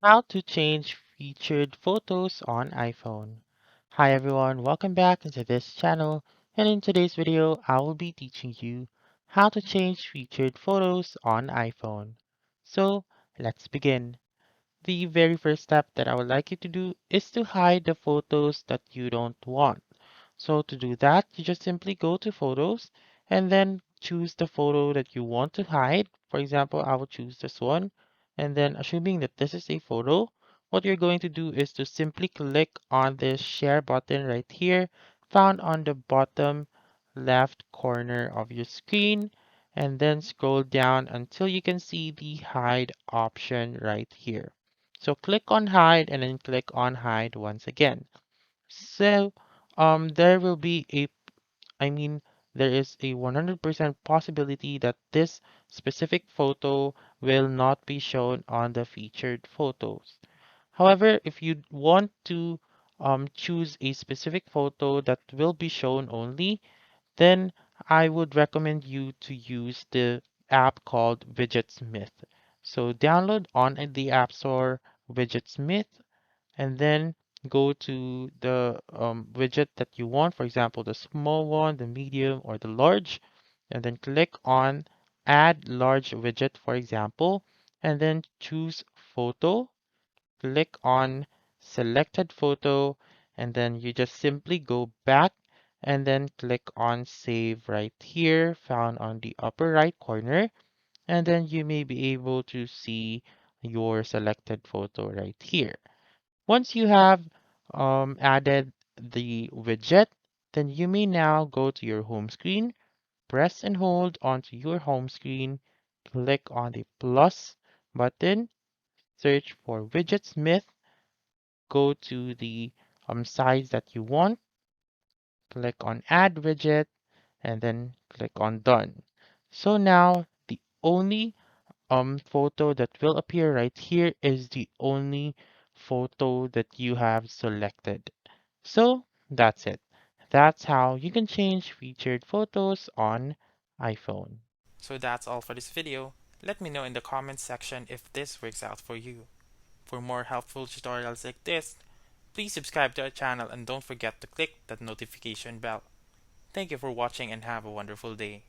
How to change featured photos on iPhone. Hi everyone, welcome back into this channel, and in today's video I will be teaching you how to change featured photos on iPhone. So let's begin. The very first step that I would like you to do is to hide the photos that you don't want. So to do that, you just simply go to Photos and then choose the photo that you want to hide. For example, I will choose this one. And then assuming that this is a photo, what you're going to do is to simply click on this share button right here, found on the bottom left corner of your screen, and then scroll down until you can see the hide option right here. So click on hide and then click on hide once again. So, there will be I mean, there is a 100% possibility that this specific photo will not be shown on the featured photos. However, if you want to choose a specific photo that will be shown only, then I would recommend you to use the app called Widgetsmith. So download on the App Store Widgetsmith and then go to the widget that you want, for example, the small one, the medium, or the large, and then click on Add Large Widget, for example, and then choose Photo, click on Selected Photo, and then you just simply go back and then click on Save right here, found on the upper right corner, and then you may be able to see your selected photo right here. Once you have added the widget, then you may now go to your home screen, press and hold onto your home screen, click on the plus button, search for Widgetsmith, go to the size that you want, click on Add Widget, and then click on Done. So now the only photo that will appear right here is the only photo that you have selected. So that's it. That's how you can change featured photos on iPhone. So that's all for this video. Let me know in the comments section if this works out for you. For more helpful tutorials like this, please subscribe to our channel and don't forget to click that notification bell. Thank you for watching and have a wonderful day.